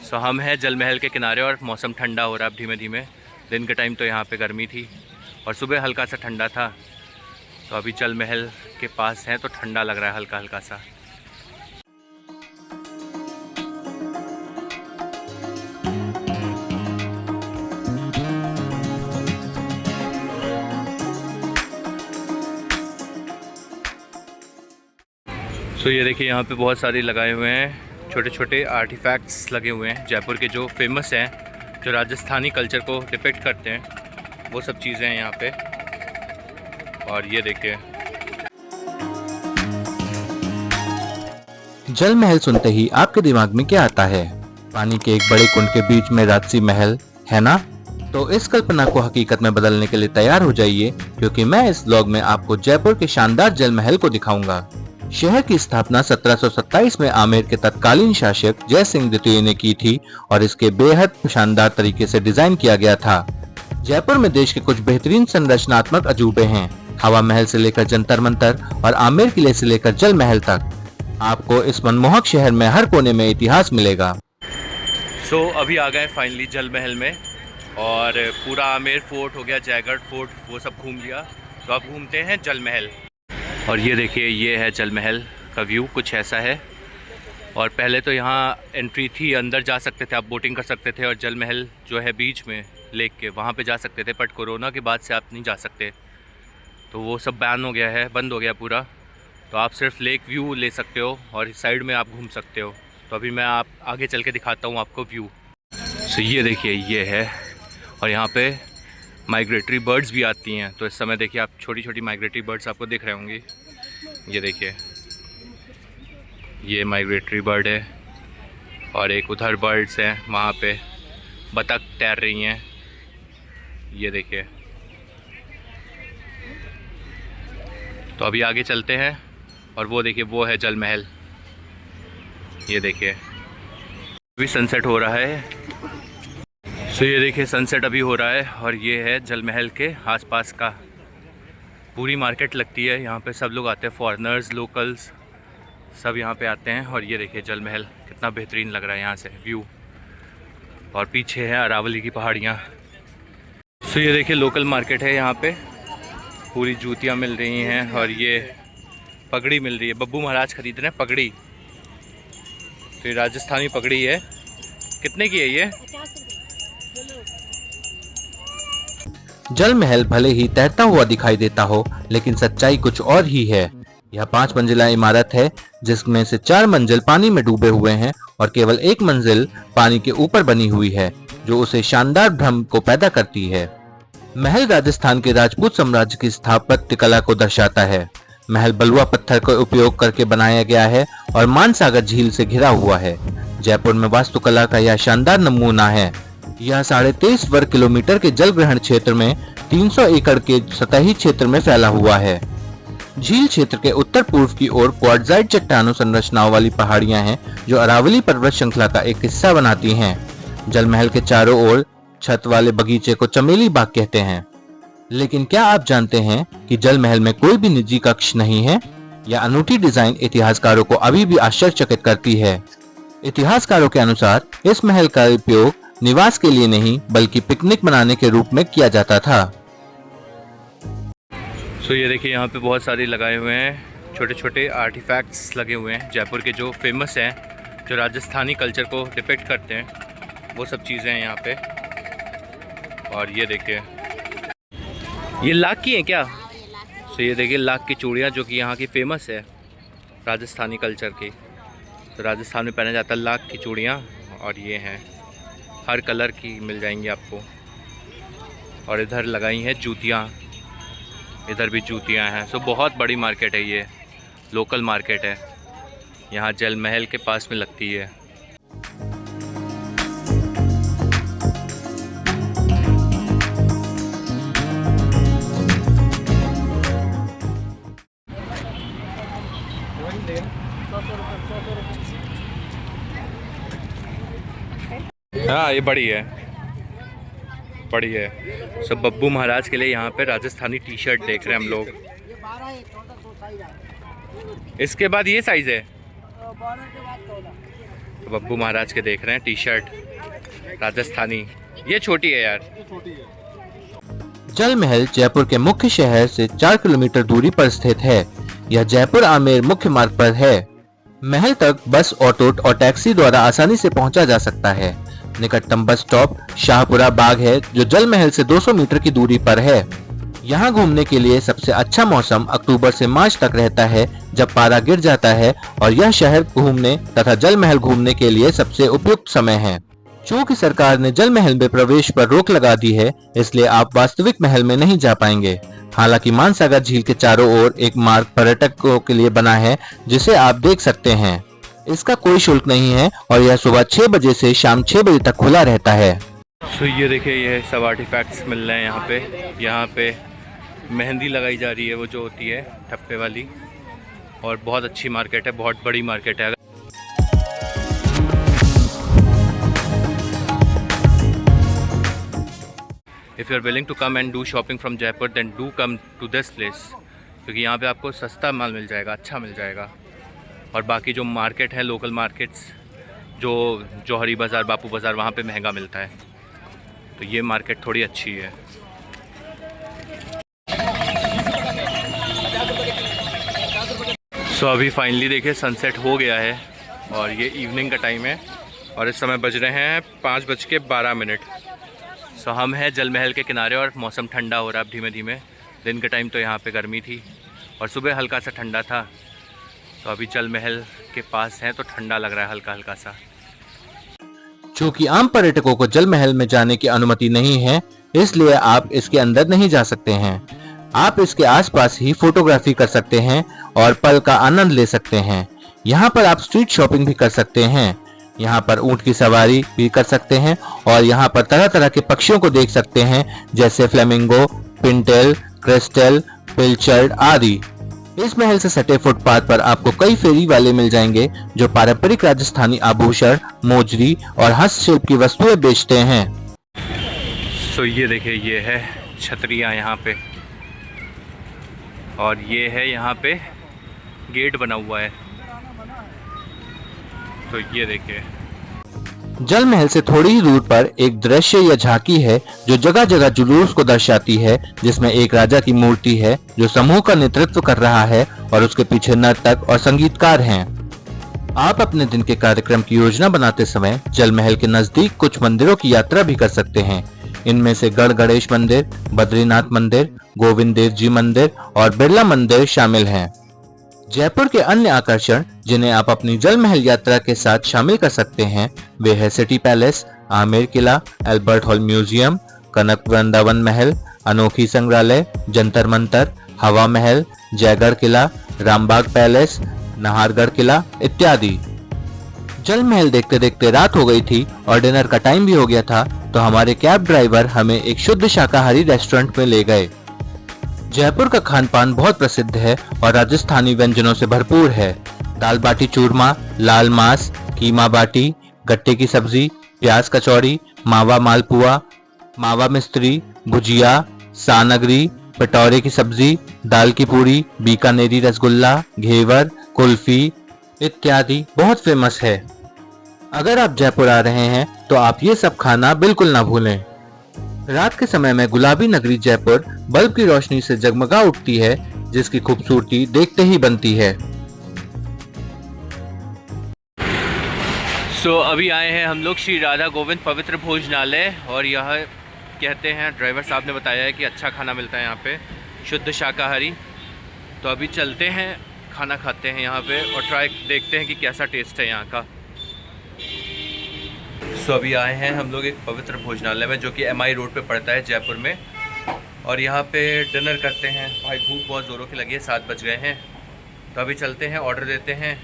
सो हम हैं जल महल के किनारे और मौसम ठंडा हो रहा है अब धीमे धीमे। दिन के टाइम तो यहाँ पे गर्मी थी और सुबह हल्का सा ठंडा था। तो अभी जल महल के पास हैं तो ठंडा लग रहा है हल्का हल्का सा। सो ये देखिए यहाँ पे बहुत सारे लगाए हुए हैं, छोटे छोटे आर्टिफैक्ट्स लगे हुए हैं जयपुर के जो फेमस हैं, जो राजस्थानी कल्चर को डिपिक्ट करते हैं, वो सब चीज़ें हैं यहाँ पे। और ये देखिए जल महल सुनते ही आपके दिमाग में क्या आता है? पानी के एक बड़े कुंड के बीच में राजसी महल, है ना? तो इस कल्पना को हकीकत में बदलने के लिए तैयार हो जाइए, क्योंकि मैं इस व्लॉग में आपको जयपुर के शानदार जल महल को दिखाऊंगा। शहर की स्थापना 1727 में आमेर के तत्कालीन शासक जय सिंह द्वितीय ने की थी और इसके बेहद शानदार तरीके से डिजाइन किया गया था। जयपुर में देश के कुछ बेहतरीन संरचनात्मक अजूबे हैं। हवा महल से लेकर जंतर मंतर और आमेर किले से लेकर जल महल तक, आपको इस मनमोहक शहर में हर कोने में इतिहास मिलेगा। सो अभी आ गए फाइनली जल महल में और पूरा आमेर फोर्ट हो गया, जयगढ़ फोर्ट, वो सब घूम लिया। तो अब घूमते हैं जल महल। और ये देखिए ये है जल महल का व्यू, कुछ ऐसा है। और पहले तो यहाँ एंट्री थी, अंदर जा सकते थे, आप बोटिंग कर सकते थे। और जल महल जो है बीच में लेक के, वहाँ पे जा सकते थे। बट कोरोना के बाद से आप नहीं जा सकते, तो वो सब बैन हो गया है, बंद हो गया पूरा। तो आप सिर्फ लेक व्यू ले सकते हो और इस साइड में आप घूम सकते हो। तो अभी मैं आप आगे चल के दिखाता हूँ आपको व्यू। सो ये देखिए ये है, और यहाँ पे माइग्रेटरी बर्ड्स भी आती हैं। तो इस समय देखिए आप छोटी छोटी माइग्रेटरी बर्ड्स आपको दिख रहे होंगी। ये देखिए ये माइग्रेटरी बर्ड है और एक उधर बर्ड्स हैं, वहाँ पे बतख तैर रही हैं। ये देखिए। तो अभी आगे चलते हैं और वो देखिए वो है जल महल। ये देखिए अभी सनसेट हो रहा है। सो ये देखिए सनसेट अभी हो रहा है और ये है जल महल के आसपास का पूरी मार्केट लगती है। यहाँ पे सब लोग आते हैं, फॉरेनर्स, लोकल्स, सब यहाँ पे आते हैं। और ये देखिए जल महल कितना बेहतरीन लग रहा है यहाँ से व्यू। और पीछे है अरावली की पहाड़ियाँ। सो ये देखिए लोकल मार्केट है, यहाँ पे पूरी जूतियाँ मिल रही हैं और ये पगड़ी मिल रही है। बब्बू महाराज खरीद रहे हैं पगड़ी। तो ये राजस्थानी पगड़ी है। कितने की है ये? जल महल भले ही तैरता हुआ दिखाई देता हो, लेकिन सच्चाई कुछ और ही है। यह 5 मंजिला इमारत है, जिसमें से 4 मंजिल पानी में डूबे हुए हैं और केवल 1 मंजिल पानी के ऊपर बनी हुई है, जो उसे शानदार भ्रम को पैदा करती है। महल राजस्थान के राजपूत साम्राज्य की स्थापत्य कला को दर्शाता है। महल बलुआ पत्थर का उपयोग करके बनाया गया है और मानसागर झील से घिरा हुआ है। जयपुर में वास्तुकला का यह शानदार नमूना है। यह 23.5 वर्ग किलोमीटर के जल ग्रहण क्षेत्र में 300 एकड़ के सतही क्षेत्र में फैला हुआ है। झील क्षेत्र के उत्तर पूर्व की ओर क्वार्टजाइट चट्टानों संरचनाओं वाली पहाड़ियां हैं, जो अरावली पर्वत श्रृंखला का एक हिस्सा बनाती हैं। जल महल के चारों ओर छत वाले बगीचे को चमेली बाग कहते हैं। लेकिन क्या आप जानते हैं कि जल महल में कोई भी निजी कक्ष नहीं है? यह अनूठी डिजाइन इतिहासकारों को अभी भी आश्चर्यचकित करती है। इतिहासकारों के अनुसार इस महल का उपयोग निवास के लिए नहीं, बल्कि पिकनिक मनाने के रूप में किया जाता था। सो ये देखिए यहाँ पे बहुत सारे लगाए हुए हैं, छोटे छोटे आर्टिफैक्ट्स लगे हुए हैं जयपुर के जो फेमस हैं, जो राजस्थानी कल्चर को डिपिक्ट करते हैं, वो सब चीज़ें हैं यहाँ पे। और ये देखिए ये लाख की हैं क्या? सो ये देखिए लाख की चूड़ियाँ, जो कि यहाँ की फेमस है राजस्थानी कल्चर की। तो राजस्थान में पहना जाता है लाख की चूड़ियाँ। और ये हैं, हर कलर की मिल जाएंगी आपको। और इधर लगाई हैं जूतियाँ, इधर भी जूतियाँ हैं। सो बहुत बड़ी मार्केट है ये, लोकल मार्केट है, यहाँ जल महल के पास में लगती है। हाँ ये बड़ी है, बड़ी है। सब बब्बू महाराज के लिए यहाँ पे राजस्थानी टी शर्ट देख रहे हैं हम लोग। इसके बाद ये साइज है, बब्बू महाराज के देख रहे हैं टी शर्ट राजस्थानी। ये छोटी है यार। जल महल जयपुर के मुख्य शहर से 4 किलोमीटर दूरी पर स्थित है। यह जयपुर आमेर मुख्य मार्ग पर है। महल तक बस, ऑटो और टैक्सी द्वारा आसानी से पहुंचा जा सकता है। निकटतम बस स्टॉप शाहपुरा बाग है जो जल महल से 200 मीटर की दूरी पर है। यहाँ घूमने के लिए सबसे अच्छा मौसम अक्टूबर से मार्च तक रहता है जब पारा गिर जाता है और यह शहर घूमने तथा जल महल घूमने के लिए सबसे उपयुक्त समय है। चूँकि सरकार ने जल महल में प्रवेश पर रोक लगा दी है इसलिए आप वास्तविक महल में नहीं जा पाएंगे। हालांकि मानसागर झील के चारों ओर एक मार्ग पर्यटकों के लिए बना है जिसे आप देख सकते हैं। इसका कोई शुल्क नहीं है और यह सुबह 6 बजे से शाम 6 बजे तक खुला रहता है। सो ये देखिए ये सब आर्टिफैक्ट्स मिल रहे हैं यहाँ पे मेहंदी लगाई जा रही है वो जो होती है ठप्पे वाली। और बहुत अच्छी मार्केट है, बहुत बड़ी मार्केट है। If you are willing to come and do shopping from Jaipur, then do come to this place, क्योंकि यहाँ पे आपको सस्ता माल मिल जाएगा, अच्छा मिल जाएगा। और बाकी जो मार्केट है, लोकल मार्केट्स जो जौहरी बाज़ार, बापू बाज़ार, वहाँ पे महंगा मिलता है। तो ये मार्केट थोड़ी अच्छी है। सो अभी फाइनली देखिए सनसेट हो गया है और ये इवनिंग का टाइम है और इस समय बज रहे हैं 5:12। सो हम हैं जल महल के किनारे और मौसम ठंडा हो रहा है धीमे धीमे। दिन के टाइम तो यहाँ पे गर्मी थी और सुबह हल्का सा ठंडा था। तो अभी जल महल के पास हैं तो ठंडा लग रहा है हल्का हल्का सा। चूँकि आम पर्यटकों को जल महल में जाने की अनुमति नहीं है इसलिए आप इसके अंदर नहीं जा सकते हैं। आप इसके आसपास ही फोटोग्राफी कर सकते हैं और पल का आनंद ले सकते हैं। यहाँ पर आप स्ट्रीट शॉपिंग भी कर सकते हैं। यहाँ पर ऊंट की सवारी भी कर सकते हैं और यहाँ पर तरह तरह के पक्षियों को देख सकते हैं जैसे फ्लेमिंगो, पिंटेल, क्रिस्टल, पिलचर्ड आदि। इस महल से सटे फुटपाथ पर आपको कई फेरी वाले मिल जाएंगे जो पारंपरिक राजस्थानी आभूषण, मोजरी और हस्तशिल्प की वस्तुएं बेचते हैं। सो ये देखिए ये है छतरियाँ यहाँ पे और ये है यहाँ पे गेट बना हुआ है। तो ये देखिए जल महल से थोड़ी ही दूर पर एक दृश्य या झांकी है जो जगह जगह जुलूस को दर्शाती है, जिसमें एक राजा की मूर्ति है जो समूह का नेतृत्व कर रहा है और उसके पीछे नर्तक और संगीतकार हैं। आप अपने दिन के कार्यक्रम की योजना बनाते समय जल महल के नजदीक कुछ मंदिरों की यात्रा भी कर सकते हैं। इनमें से गढ़ गणेश मंदिर, बद्रीनाथ मंदिर, गोविंद देव जी मंदिर और बिरला मंदिर शामिल हैं। जयपुर के अन्य आकर्षण जिन्हें आप अपनी जल महल यात्रा के साथ शामिल कर सकते हैं वे है सिटी पैलेस, आमेर किला, अल्बर्ट हॉल म्यूजियम, कनक वृंदावन महल, अनोखी संग्रहालय, जंतर मंतर, हवा महल, जयगढ़ किला, रामबाग पैलेस, नाहरगढ़ किला इत्यादि। जल महल देखते देखते रात हो गई थी और डिनर का टाइम भी हो गया था तो हमारे कैब ड्राइवर हमें एक शुद्ध शाकाहारी रेस्टोरेंट में ले गए। जयपुर का खान पान बहुत प्रसिद्ध है और राजस्थानी व्यंजनों से भरपूर है। दाल बाटी चूरमा, लाल मांस, कीमा बाटी, गट्टे की सब्जी, प्याज कचौड़ी, मावा मालपुआ, मावा मिस्त्री, भुजिया, सानगरी, पटौरे की सब्जी, दाल की पूरी, बीकानेरी रसगुल्ला, घेवर, कुल्फी इत्यादि बहुत फेमस है। अगर आप जयपुर आ रहे हैं तो आप ये सब खाना बिल्कुल ना भूलें। रात के समय में गुलाबी नगरी जयपुर बल्ब की रोशनी से जगमगा उठती है जिसकी खूबसूरती देखते ही बनती है। सो अभी आए हैं हम लोग श्री राधा गोविंद पवित्र भोजनालय और यह कहते हैं ड्राइवर साहब ने बताया है कि अच्छा खाना मिलता है यहाँ पे, शुद्ध शाकाहारी। तो अभी चलते हैं, खाना खाते हैं यहाँ पे और ट्राई देखते हैं कि कैसा टेस्ट है यहाँ का। सो अभी आए हैं हम लोग एक पवित्र भोजनालय में जो कि MI रोड पे पड़ता है जयपुर में और यहाँ पे डिनर करते हैं। भाई भूख बहुत ज़ोरों की लगी है, 7 बज गए हैं। तो अभी चलते हैं, ऑर्डर देते हैं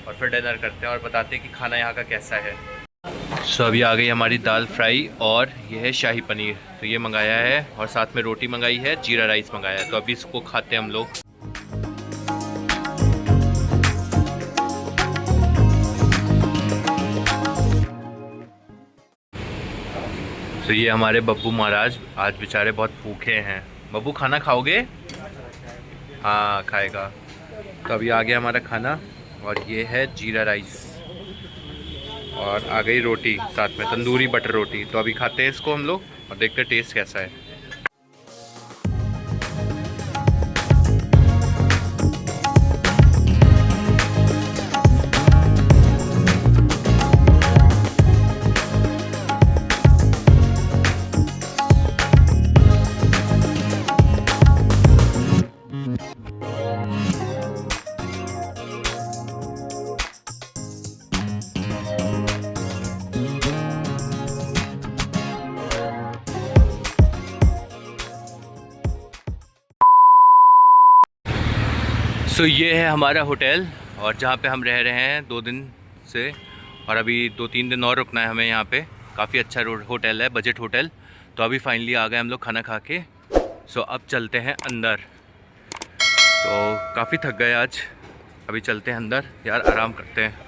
और फिर डिनर करते हैं और बताते हैं कि खाना यहाँ का कैसा है। सो अभी आ गई हमारी दाल फ्राई और यह है शाही पनीर, तो ये मंगाया है और साथ में रोटी मंगाई है, जीरा राइस मंगाया है। तो अभी इसको खाते हैं हम लोग। तो ये हमारे बब्बू महाराज आज बेचारे बहुत भूखे हैं। बब्बू खाना खाओगे? हाँ खाएगा। तो अभी आ गया हमारा खाना और ये है जीरा राइस और आ गई रोटी साथ में, तंदूरी बटर रोटी। तो अभी खाते हैं इसको हम लोग और देखते हैं टेस्ट कैसा है। सो ये है हमारा होटल और जहाँ पे हम रह रहे हैं 2 दिन से, और अभी 2-3 दिन और रुकना है हमें यहाँ पे। काफ़ी अच्छा होटल है, बजट होटल। तो अभी फाइनली आ गए हम लोग खाना खा के। सो अब चलते हैं अंदर। तो काफ़ी थक गए आज, अभी चलते हैं अंदर यार, आराम करते हैं।